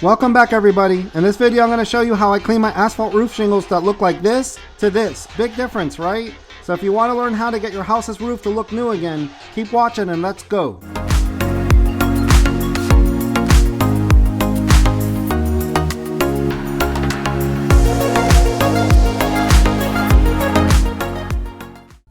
Welcome back everybody. In this video I'm going to show you how I clean my asphalt roof shingles that look like this to this. Big difference, right? So if you want to learn how to get your house's roof to look new again, keep watching and let's go.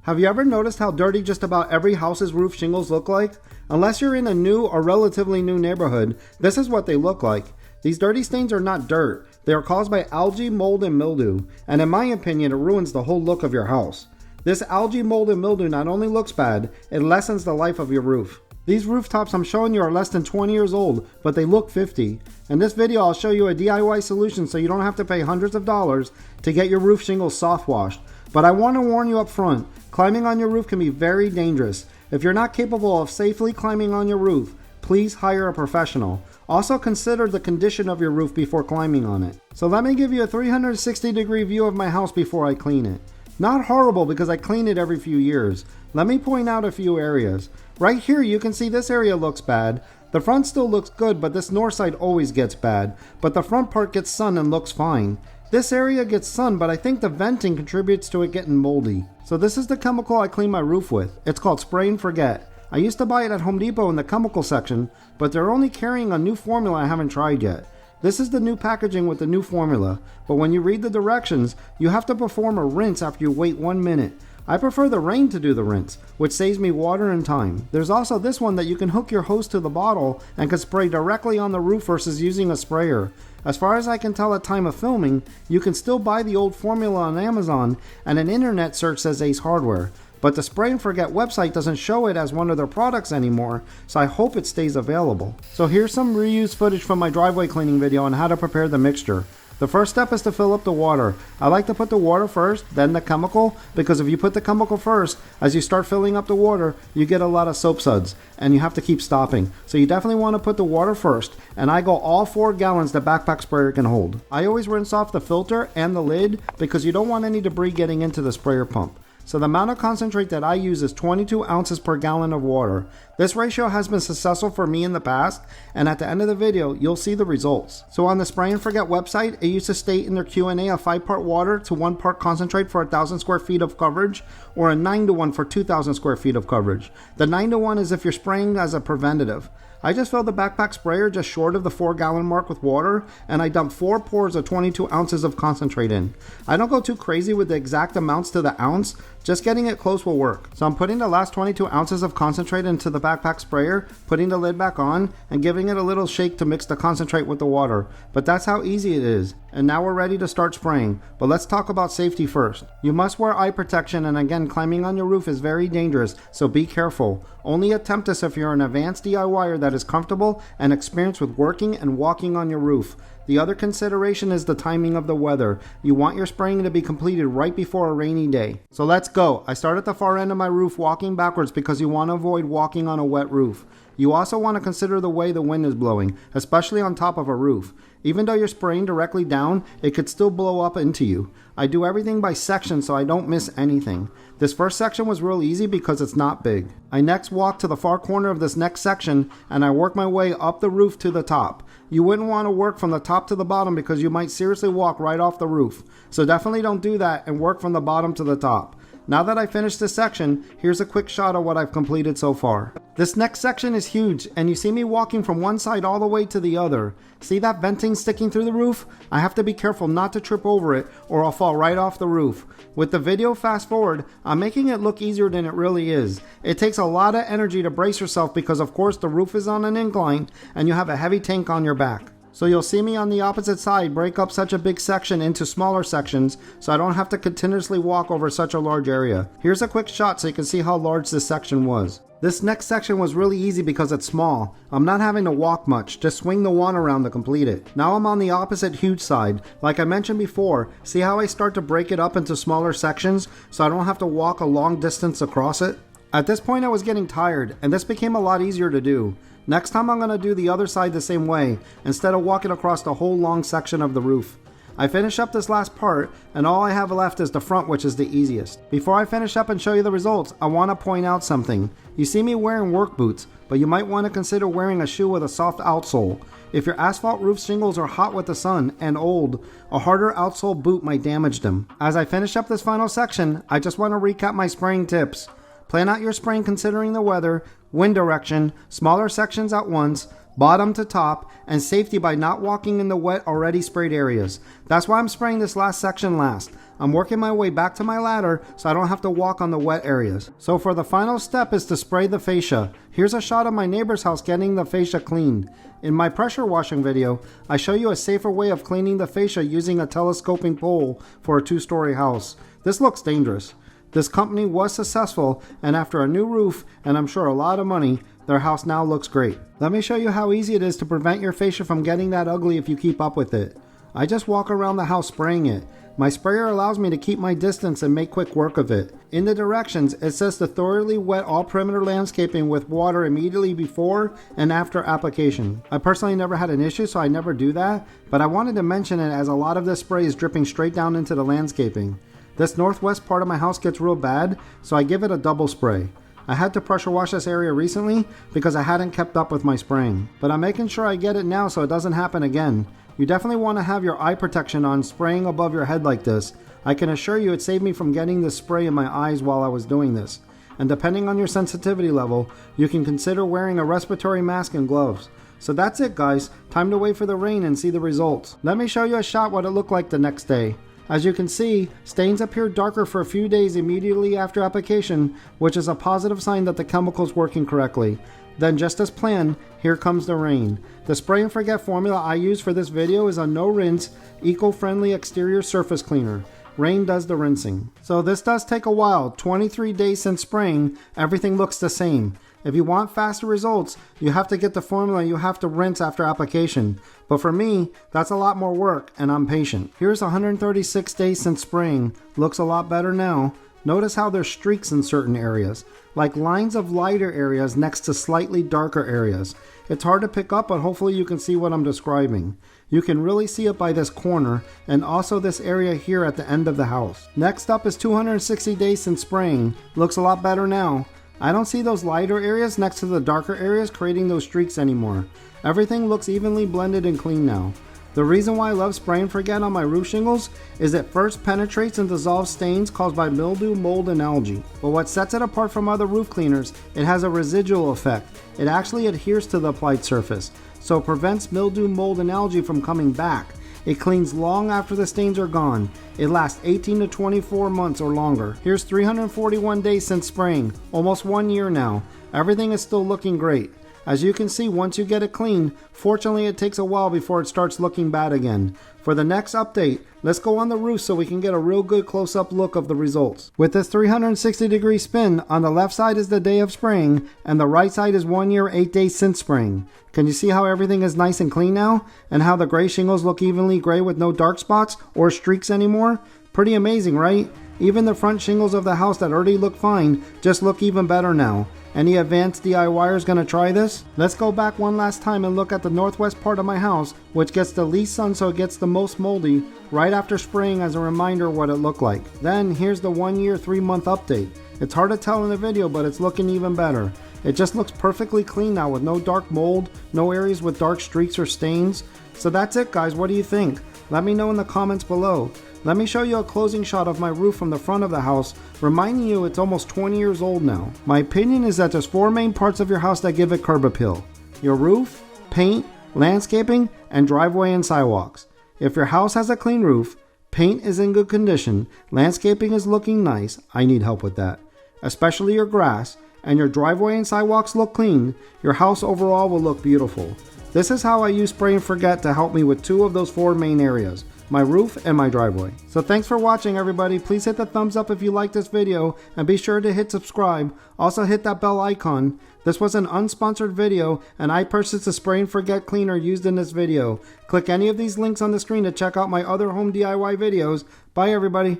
Have you ever noticed how dirty just about every house's roof shingles look like? Unless you're in a new or relatively new neighborhood, this is what they look like. These dirty stains are not dirt. They are caused by algae, mold, and mildew, and in my opinion, it ruins the whole look of your house. This algae, mold, and mildew not only looks bad, it lessens the life of your roof. These rooftops I'm showing you are less than 20 years old, but they look 50. In this video, I'll show you a DIY solution so you don't have to pay hundreds of dollars to get your roof shingles soft washed. But I want to warn you up front, climbing on your roof can be very dangerous. If you're not capable of safely climbing on your roof, please hire a professional. Also consider the condition of your roof before climbing on it. So let me give you a 360-degree view of my house before I clean it. Not horrible because I clean it every few years. Let me point out a few areas. Right here you can see this area looks bad. The front still looks good, but this north side always gets bad. But the front part gets sun and looks fine. This area gets sun, but I think the venting contributes to it getting moldy. So this is the chemical I clean my roof with. It's called Spray and Forget. I used to buy it at Home Depot in the chemical section, but they're only carrying a new formula I haven't tried yet. This is the new packaging with the new formula, but when you read the directions, you have to perform a rinse after you wait 1 minute. I prefer the rain to do the rinse, which saves me water and time. There's also this one that you can hook your hose to the bottle and can spray directly on the roof versus using a sprayer. As far as I can tell at time of filming, you can still buy the old formula on Amazon, and an internet search says Ace Hardware. But the Spray and Forget website doesn't show it as one of their products anymore, so I hope it stays available. So here's some reused footage from my driveway cleaning video on how to prepare the mixture. The first step is to fill up the water. I like to put the water first, then the chemical, because if you put the chemical first, as you start filling up the water, you get a lot of soap suds, and you have to keep stopping. So you definitely want to put the water first, and I go all 4 gallons the backpack sprayer can hold. I always rinse off the filter and the lid, because you don't want any debris getting into the sprayer pump. So the amount of concentrate that I use is 22 ounces per gallon of water. This ratio has been successful for me in the past, and at the end of the video, you'll see the results. So on the Spray and Forget website, it used to state in their Q&A a 5-part water to 1 part concentrate for 1,000 square feet of coverage, or a 9-to-1 for 2,000 square feet of coverage. The 9-to-1 is if you're spraying as a preventative. I just filled the backpack sprayer just short of the 4-gallon mark with water, and I dumped 4 pours of 22 ounces of concentrate in. I don't go too crazy with the exact amounts to the ounce, just getting it close will work. So I'm putting the last 22 ounces of concentrate into the backpack sprayer, putting the lid back on, and giving it a little shake to mix the concentrate with the water. But that's how easy it is. And now we're ready to start spraying. But let's talk about safety first. You must wear eye protection, and again, climbing on your roof is very dangerous, so be careful. Only attempt this if you're an advanced DIYer that is comfortable and experienced with working and walking on your roof. The other consideration is the timing of the weather. You want your spraying to be completed right before a rainy day. So let's go. I start at the far end of my roof walking backwards because you want to avoid walking on a wet roof. You also want to consider the way the wind is blowing, especially on top of a roof. Even though you're spraying directly down, it could still blow up into you. I do everything by section so I don't miss anything. This first section was real easy because it's not big. I next walk to the far corner of this next section and I work my way up the roof to the top. You wouldn't want to work from the top to the bottom because you might seriously walk right off the roof. So definitely don't do that and work from the bottom to the top. Now that I finished this section, here's a quick shot of what I've completed so far. This next section is huge, and you see me walking from one side all the way to the other. See that venting sticking through the roof? I have to be careful not to trip over it, or I'll fall right off the roof. With the video fast forward, I'm making it look easier than it really is. It takes a lot of energy to brace yourself because of course the roof is on an incline, and you have a heavy tank on your back. So you'll see me on the opposite side break up such a big section into smaller sections so I don't have to continuously walk over such a large area. Here's a quick shot so you can see how large this section was. This next section was really easy because it's small. I'm not having to walk much, just swing the wand around to complete it. Now I'm on the opposite huge side. Like I mentioned before, see how I start to break it up into smaller sections so I don't have to walk a long distance across it? At this point I was getting tired, and this became a lot easier to do. Next time I'm going to do the other side the same way, instead of walking across the whole long section of the roof. I finished up this last part, and all I have left is the front, which is the easiest. Before I finish up and show you the results, I want to point out something. You see me wearing work boots, but you might want to consider wearing a shoe with a soft outsole. If your asphalt roof shingles are hot with the sun and old, a harder outsole boot might damage them. As I finish up this final section, I just want to recap my spraying tips. Plan out your spraying considering the weather, wind direction, smaller sections at once, bottom to top, and safety by not walking in the wet already sprayed areas. That's why I'm spraying this last section last. I'm working my way back to my ladder so I don't have to walk on the wet areas. So for the final step is to spray the fascia. Here's a shot of my neighbor's house getting the fascia cleaned. In my pressure washing video, I show you a safer way of cleaning the fascia using a telescoping pole for a 2-story house. This looks dangerous. This company was successful, and after a new roof, and I'm sure a lot of money, their house now looks great. Let me show you how easy it is to prevent your fascia from getting that ugly if you keep up with it. I just walk around the house spraying it. My sprayer allows me to keep my distance and make quick work of it. In the directions, it says to thoroughly wet all perimeter landscaping with water immediately before and after application. I personally never had an issue, so I never do that, but I wanted to mention it as a lot of this spray is dripping straight down into the landscaping. This northwest part of my house gets real bad, so I give it a double spray. I had to pressure wash this area recently because I hadn't kept up with my spraying, but I'm making sure I get it now so it doesn't happen again. You definitely want to have your eye protection on spraying above your head like this. I can assure you it saved me from getting this spray in my eyes while I was doing this. And depending on your sensitivity level, you can consider wearing a respiratory mask and gloves. So that's it guys, time to wait for the rain and see the results. Let me show you a shot what it looked like the next day. As you can see, stains appear darker for a few days immediately after application, which is a positive sign that the chemical's working correctly. Then just as planned, here comes the rain. The spray and forget formula I use for this video is a no rinse, eco-friendly exterior surface cleaner. Rain does the rinsing. So this does take a while, 23 days since spraying, everything looks the same. If you want faster results, you have to get the formula and you have to rinse after application. But for me, that's a lot more work and I'm patient. Here's 136 days since spraying. Looks a lot better now. Notice how there's streaks in certain areas, like lines of lighter areas next to slightly darker areas. It's hard to pick up, but hopefully you can see what I'm describing. You can really see it by this corner and also this area here at the end of the house. Next up is 260 days since spraying. Looks a lot better now. I don't see those lighter areas next to the darker areas creating those streaks anymore. Everything looks evenly blended and clean now. The reason why I love spray and forget on my roof shingles is it first penetrates and dissolves stains caused by mildew, mold, and algae. But what sets it apart from other roof cleaners, it has a residual effect. It actually adheres to the applied surface, so it prevents mildew, mold, and algae from coming back. It cleans long after the stains are gone. It lasts 18 to 24 months or longer. Here's 341 days since spraying, almost 1 year now. Everything is still looking great. As you can see, once you get it clean, fortunately it takes a while before it starts looking bad again. For the next update, let's go on the roof so we can get a real good close-up look of the results. With this 360-degree spin, on the left side is the day of spraying, and the right side is 1 year, 8 days since spraying. Can you see how everything is nice and clean now? And how the gray shingles look evenly gray with no dark spots or streaks anymore? Pretty amazing, right? Even the front shingles of the house that already look fine just look even better now. Any advanced DIYers gonna try this? Let's go back one last time and look at the northwest part of my house, which gets the least sun so it gets the most moldy, right after spraying as a reminder what it looked like. Then here's the 1 year, 3 month update. It's hard to tell in the video, but it's looking even better. It just looks perfectly clean now with no dark mold, no areas with dark streaks or stains. So that's it guys, what do you think? Let me know in the comments below. Let me show you a closing shot of my roof from the front of the house, reminding you it's almost 20 years old now. My opinion is that there's 4 main parts of your house that give it curb appeal: your roof, paint, landscaping, and driveway and sidewalks. If your house has a clean roof, paint is in good condition, landscaping is looking nice, I need help with that, especially your grass, and your driveway and sidewalks look clean, your house overall will look beautiful. This is how I use spray and forget to help me with 2 of those 4 main areas: my roof and my driveway. So thanks for watching everybody. Please hit the thumbs up if you like this video and be sure to hit subscribe. Also hit that bell icon. This was an unsponsored video and I purchased the spray and forget cleaner used in this video. Click any of these links on the screen to check out my other home DIY videos. Bye everybody.